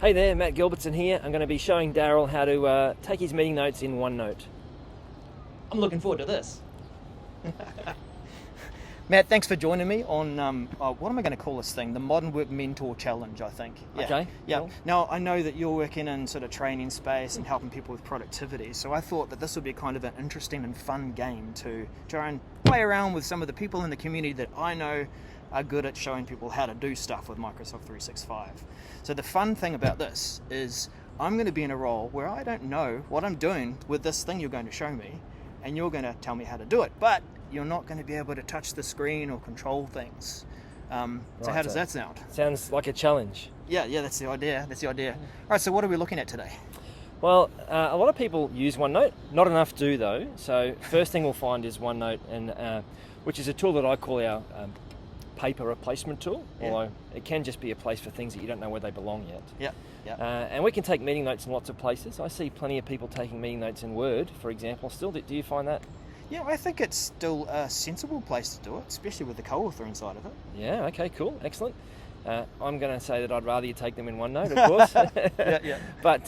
Hey there, Matt Gilbertson here. I'm going to be showing Darrell how to take his meeting notes in OneNote. I'm looking forward to this. Matt, thanks for joining me on, what am I going to call this thing? The Modern Work Mentor Challenge, I think. Yeah. Okay. Yeah. Cool. Now, I know that you're working in sort of training space and helping people with productivity, so I thought that this would be kind of an interesting and fun game to try and play around with some of the people in the community that I know are good at showing people how to do stuff with Microsoft 365. So the fun thing about this is I'm going to be in a role where I don't know what I'm doing with this thing you're going to show me, and you're going to tell me how to do it. But you're not going to be able to touch the screen or control things. So how does that sound? Sounds like a challenge. Yeah, that's the idea. All right, so what are we looking at today? Well, a lot of people use OneNote. Not enough do, though. So first thing we'll find is OneNote, and which is a tool that I call our paper replacement tool, although it can just be a place for things that you don't know where they belong yet. Yeah. And we can take meeting notes in lots of places. I see plenty of people taking meeting notes in Word, for example. Still, do you find that? Yeah, I think it's still a sensible place to do it, especially with the co-author inside of it. Yeah, okay, cool, excellent. I'm going to say that I'd rather you take them in OneNote, of course. Yeah. But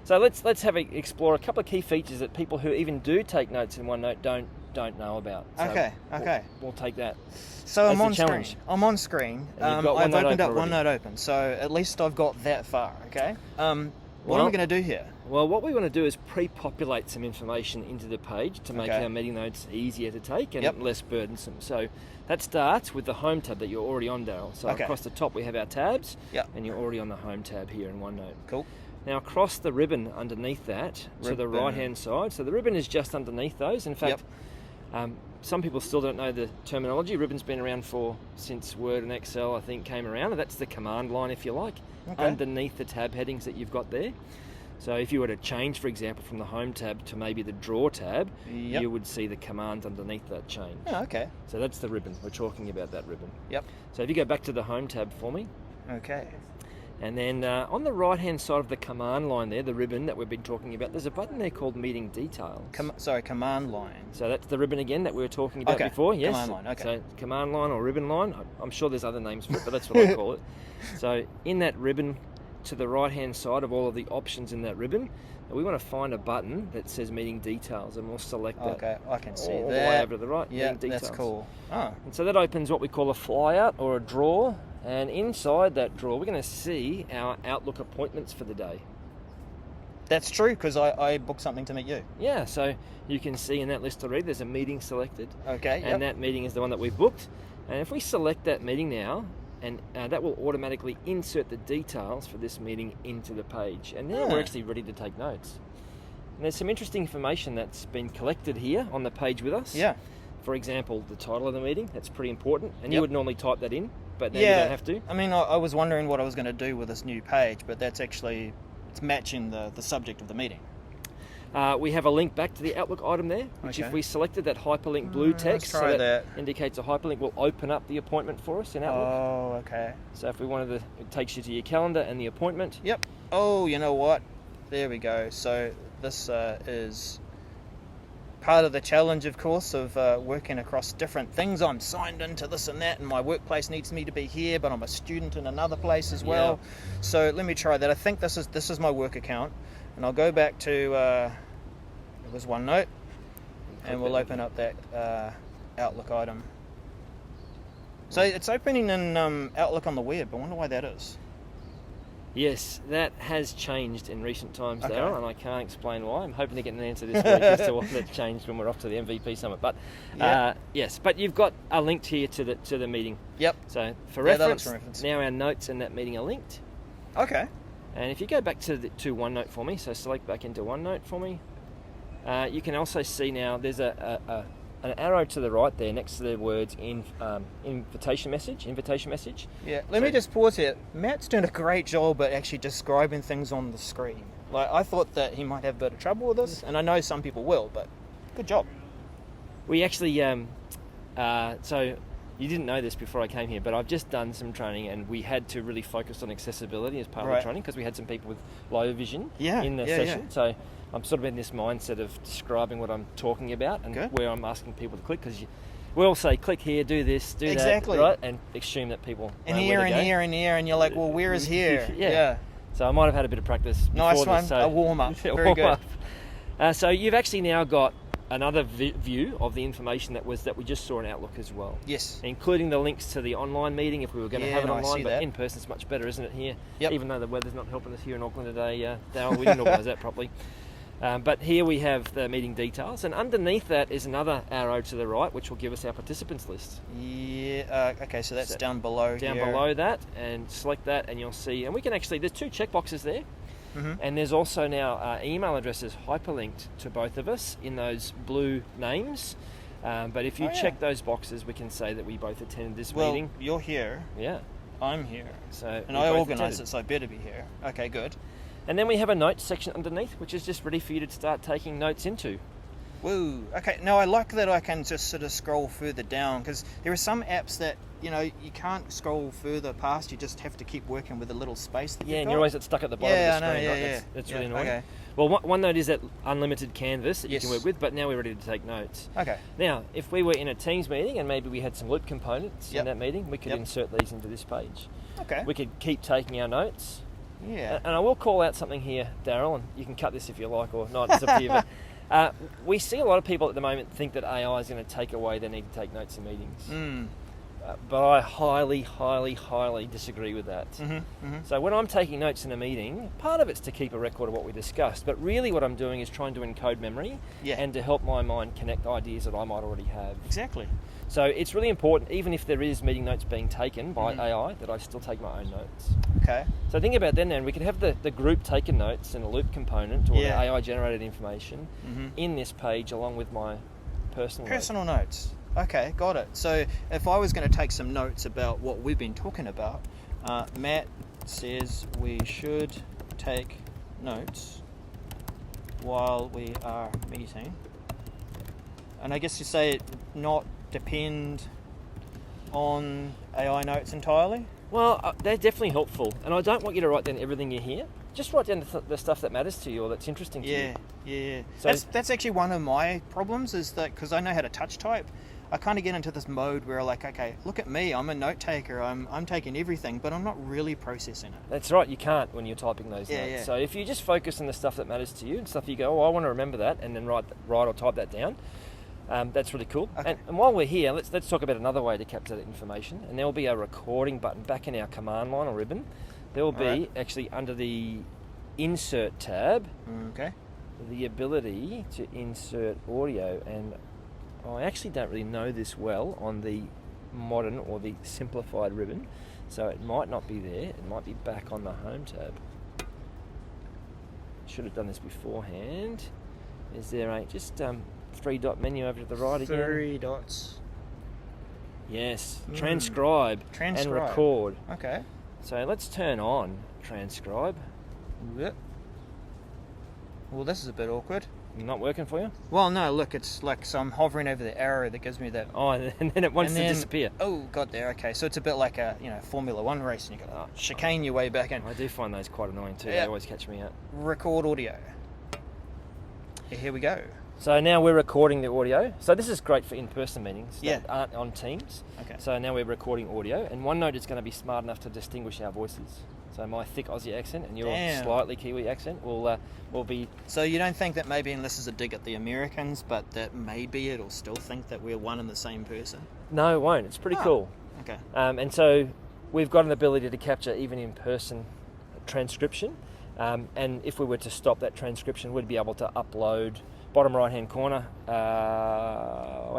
so let's explore a couple of key features that people who even do take notes in OneNote don't know about. So Okay. We'll take that. So as I'm on challenge. screen. I've opened up OneNote open, so at least I've got that far. Okay. What am I going to do here? Well, what we want to do is pre-populate some information into the page to make our meeting notes easier to take and less burdensome. So that starts with the Home tab that you're already on, Darrell. So across the top we have our tabs, and you're already on the Home tab here in OneNote. Cool. Now across the ribbon underneath that, to the right-hand side, so the ribbon is just underneath those. In fact, some people still don't know the terminology. Ribbon's been around since Word and Excel, I think, came around. That's the command line, if you like, underneath the tab headings that you've got there. So if you were to change, for example, from the Home tab to maybe the Draw tab, you would see the commands underneath that change. Oh, okay. So that's the ribbon. We're talking about that ribbon. Yep. So if you go back to the Home tab for me. Okay. And then on the right-hand side of the command line there, the ribbon that we've been talking about, there's a button there called Meeting Details. Command line. So that's the ribbon again that we were talking about before, yes? Command line, okay. So command line or ribbon line, I'm sure there's other names for it, but that's what I call it. So in that ribbon, to the right-hand side of all of the options in that ribbon, we want to find a button that says Meeting Details, and we'll select that. Okay, I can see all that. the way over to the right. Yeah, Meeting Details. that's cool. Oh. And so that opens what we call a flyout or a drawer, and inside that drawer we're going to see our Outlook appointments for the day. That's true, because I booked something to meet you. Yeah, so you can see in that list already there's a meeting selected. Okay, and that meeting is the one that we've booked. And if we select that meeting now, and that will automatically insert the details for this meeting into the page. And now we're actually ready to take notes. And there's some interesting information that's been collected here on the page with us. Yeah. For example, the title of the meeting, that's pretty important. And you would normally type that in, but now you don't have to. I mean, I was wondering what I was going to do with this new page, but it's matching the subject of the meeting. We have a link back to the Outlook item there, which if we selected that hyperlink blue text, so that indicates a hyperlink, will open up the appointment for us in Outlook. Oh, okay. So if we wanted to, it takes you to your calendar and the appointment. Yep. Oh, you know what? There we go. So this is part of the challenge, of course, of working across different things. I'm signed into this and that, and my workplace needs me to be here, but I'm a student in another place as well. So let me try that. I think this is my work account. And I'll go back to, it was OneNote, and we'll open up that Outlook item. So it's opening in Outlook on the web. I wonder why that is. Yes, that has changed in recent times, Darrell, and I can't explain why. I'm hoping to get an answer this week as to what that's changed when we're off to the MVP Summit. But yes, but you've got a link here to the meeting. Yep. So for reference, now our notes in that meeting are linked. Okay. And if you go back to OneNote for me, so select back into OneNote for me, you can also see now there's an arrow to the right there next to the words invitation message. Yeah, let me just pause here. Matt's doing a great job at actually describing things on the screen. Like, I thought that he might have a bit of trouble with this, and I know some people will, but good job. We actually, so you didn't know this before I came here, but I've just done some training, and we had to really focus on accessibility as part of the training because we had some people with low vision in the session. So I'm sort of in this mindset of describing what I'm talking about and where I'm asking people to click, because we all say click here, do this, do that, right? And assume that people and know here where and to go. here and here, and you're like, well, where is here? Yeah. So I might have had a bit of practice before Nice this. one, So a warm-up. Very good. So you've actually now got another view of the information that we just saw in Outlook as well. Yes. Including the links to the online meeting if we were going to have it no, I online, see but that. in person it's much better, isn't it, here? Yep. Even though the weather's not helping us here in Auckland today, Darrell, we didn't organise that properly. But here we have the meeting details, and underneath that is another arrow to the right, which will give us our participants list. Yeah, okay, so that's down below Down here. below that, and select that, and you'll see, and we can actually, there's 2 checkboxes there. Mm-hmm. And there's also now email addresses hyperlinked to both of us in those blue names. But if you check those boxes, we can say that we both attended this meeting. Well, you're here. Yeah. I'm here. So and I organised it, so I better be here. Okay, good. And then we have a notes section underneath, which is just ready for you to start taking notes into. Woo. Okay, now I like that I can just sort of scroll further down, because there are some apps that, you can't scroll further past, you just have to keep working with a little space that you've and got. you're always stuck at the bottom of the screen, know, right? That's really annoying. Okay. Well, OneNote is that unlimited canvas that you Yes. can work with, but now we're ready to take notes. Okay. Now, if we were in a Teams meeting and maybe we had some loop components Yep. in that meeting, we could Yep. insert these into this page. Okay. We could keep taking our notes. Yeah. And I will call out something here, Darrell, and you can cut this if you like or not, it's up to you. But, we see a lot of people at the moment think that AI is going to take away their need to take notes in meetings. Mm. But I highly, highly, highly disagree with that. Mm-hmm. Mm-hmm. So when I'm taking notes in a meeting, part of it's to keep a record of what we discussed, but really what I'm doing is trying to encode memory and to help my mind connect ideas that I might already have. Exactly. So it's really important, even if there is meeting notes being taken by AI, that I still take my own notes. Okay. So think about then, and we could have the group taken notes and a loop component or the AI generated information in this page along with my personal notes. Okay, got it. So if I was going to take some notes about what we've been talking about, Matt says we should take notes while we are meeting. And I guess you say not depend on AI notes entirely? Well, they're definitely helpful, and I don't want you to write down everything you hear. Just write down the stuff that matters to you or that's interesting to you. Yeah. So that's actually one of my problems, is that because I know how to touch type, I kind of get into this mode where like, okay, look at me, I'm a note taker, I'm taking everything, but I'm not really processing it. That's right, you can't when you're typing those notes. Yeah. So if you just focus on the stuff that matters to you and stuff you go, I want to remember that, and then write or type that down. That's really cool. Okay. And while we're here, let's talk about another way to capture that information. And there will be a recording button back in our command line or ribbon. There will be actually under the Insert tab, the ability to insert audio. And I actually don't really know this well on the modern or the simplified ribbon, so it might not be there. It might be back on the Home tab. Should have done this beforehand. Is there a just 3-dot menu over to the right again? 3 dots. Yes, transcribe and record. Okay. So let's turn on transcribe. Yep. Well, this is a bit awkward. Not working for you? Well, no, look, it's like, so I'm hovering over the arrow that gives me that. Oh, and then it wants to disappear. Oh, got there. Okay, so it's a bit like a Formula One race, and you got to chicane your way back in. I do find those quite annoying too. They always catch me out. Record audio. Here we go. So now we're recording the audio. So this is great for in-person meetings that aren't on Teams. Okay. So now we're recording audio, and OneNote is going to be smart enough to distinguish our voices. So my thick Aussie accent and your slightly Kiwi accent will be... So you don't think that maybe, and this is a dig at the Americans, but that maybe it'll still think that we're one and the same person? No, it won't. It's pretty cool. Okay. And so we've got an ability to capture even in-person transcription. And if we were to stop that transcription, we'd be able to upload... Bottom right-hand corner. No.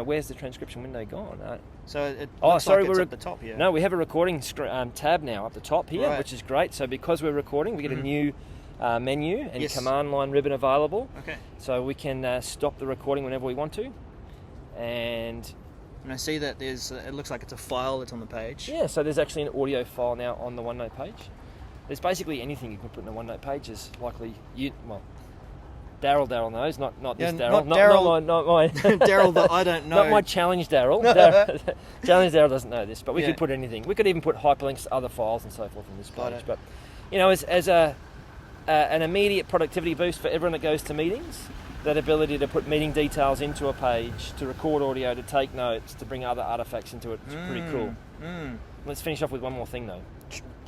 Where's the transcription window gone? So it looks like it's at the top here. No, we have a recording tab now up the top here, which is great. So because we're recording, we get a new menu and command line ribbon available. Okay. So we can stop the recording whenever we want to. And I see that there's. It looks like it's a file that's on the page. Yeah. So there's actually an audio file now on the OneNote page. There's basically anything you can put in a OneNote page is likely Darrell knows, not this Darrell. Not my Darrell that I don't know. Not my challenge Darrell. Challenge Darrell doesn't know this, but we could put anything. We could even put hyperlinks to other files and so forth in this page. But as an immediate productivity boost for everyone that goes to meetings, that ability to put meeting details into a page, to record audio, to take notes, to bring other artifacts into it, it's pretty cool. Let's finish off with one more thing though.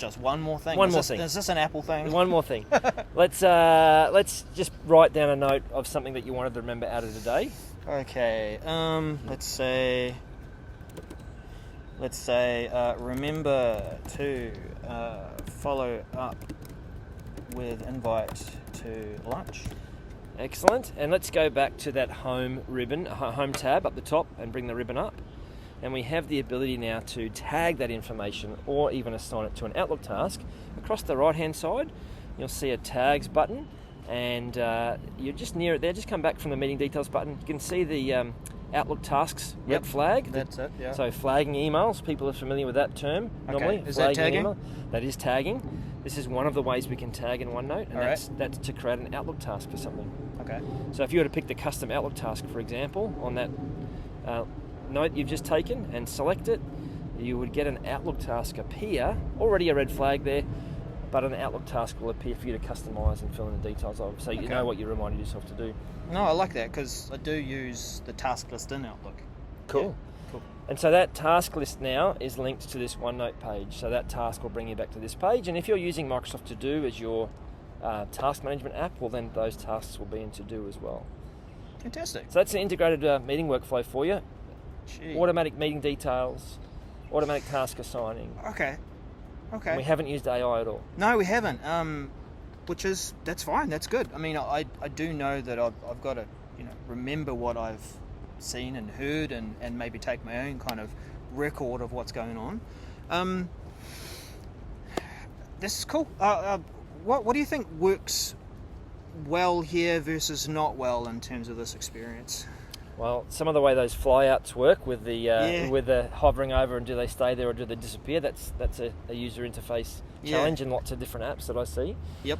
just one more thing. One more thing. Is this an Apple thing? One more thing. Let's just write down a note of something that you wanted to remember out of the day. Okay. Let's say remember to follow up with invite to lunch. Excellent. And let's go back to that home tab up the top and bring the ribbon up. And we have the ability now to tag that information or even assign it to an Outlook task. Across the right-hand side, you'll see a tags button, and you're just near it there. Just come back from the meeting details button. You can see the Outlook tasks red flag. That's it, yeah. So flagging emails, people are familiar with that term normally. Okay. Is that tagging? Email. That is tagging. This is one of the ways we can tag in OneNote, and that's to create an Outlook task for something. Okay. So if you were to pick the custom Outlook task, for example, on that note you've just taken and select it, you would get an Outlook task appear, already a red flag there, but an Outlook task will appear for you to customize and fill in the details of, so you know what you reminded yourself to do. No, I like that because I do use the task list in Outlook. Cool. Yeah. Cool. And so that task list now is linked to this OneNote page, so that task will bring you back to this page, and if you're using Microsoft To Do as your task management app, well then those tasks will be in To Do as well. Fantastic. So that's an integrated meeting workflow for you. Gee. Automatic meeting details, automatic task assigning. Okay. And we haven't used AI at all. No, we haven't. That's fine. That's good. I mean, I do know that I've got to remember what I've seen and heard, and maybe take my own kind of record of what's going on. This is cool. What do you think works well here versus not well in terms of this experience? Well, some of the way those flyouts work with the hovering over, and do they stay there or do they disappear? That's a user interface challenge in lots of different apps that I see. Yep.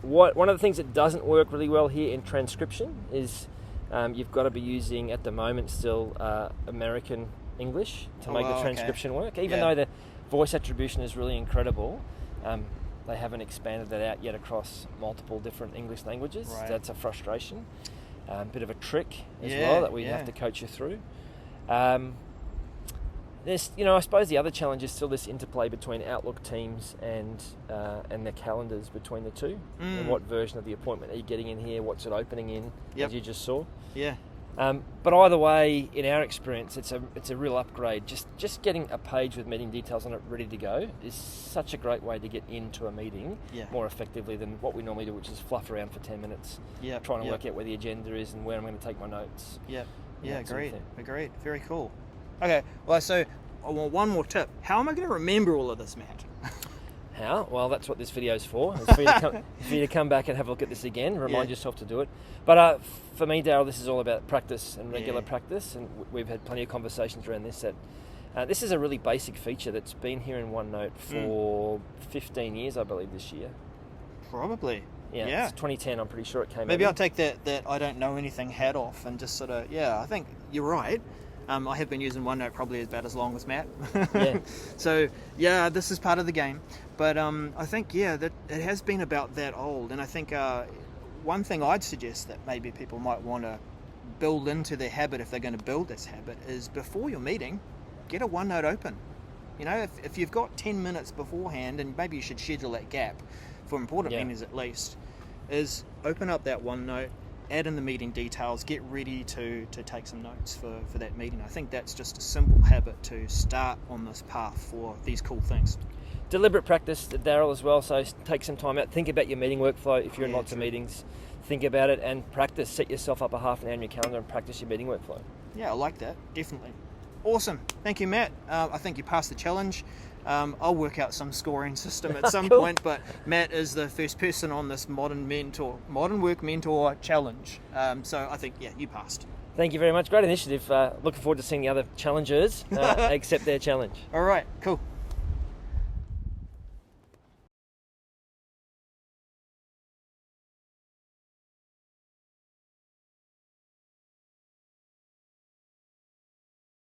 One of the things that doesn't work really well here in transcription is you've got to be using at the moment still American English to make the transcription work. Even though the voice attribution is really incredible, they haven't expanded that out yet across multiple different English languages. Right. That's a frustration. Bit of a trick as well that we have to coach you through. There's, I suppose the other challenge is still this interplay between Outlook Teams and the calendars between the two. And what version of the appointment are you getting in here? What's it opening in? As you just saw. Yeah. But either way, in our experience, it's a real upgrade. Just getting a page with meeting details on it ready to go is such a great way to get into a meeting more effectively than what we normally do, which is fluff around for 10 minutes, trying to work out where the agenda is and where I'm going to take my notes. Agreed. Very cool. Okay, well, so I want one more tip. How am I going to remember all of this, Matt? How? Well, that's what this video's for. It's for you to come back and have a look at this again, remind yourself to do it. But for me, Darrell, this is all about practice and regular practice, and we've had plenty of conversations around this. This is a really basic feature that's been here in OneNote for 15 years, I believe, this year. Probably. Yeah. It's 2010, I'm pretty sure it came Maybe out. I'll take that I don't know anything hat off and just sort of, I think you're right. I have been using OneNote probably about as long as Matt. So, this is part of the game. But I think, that it has been about that old. And I think one thing I'd suggest that maybe people might want to build into their habit if they're going to build this habit is before your meeting, get a OneNote open. If you've got 10 minutes beforehand, and maybe you should schedule that gap for important meetings at least, is open up that OneNote, add in the meeting details, get ready to take some notes for that meeting. I think that's just a simple habit to start on this path for these cool things. Deliberate practice, Darrell, as well, so take some time out, think about your meeting workflow if you're in lots of meetings, think about it and practice, set yourself up a half an hour in your calendar and practice your meeting workflow. Yeah, I like that, definitely. Awesome, thank you, Matt. I think you passed the challenge. I'll work out some scoring system at some point, but Matt is the first person on this Modern Work Mentor challenge. So I think, you passed. Thank you very much. Great initiative. Looking forward to seeing the other challengers accept their challenge. All right, cool.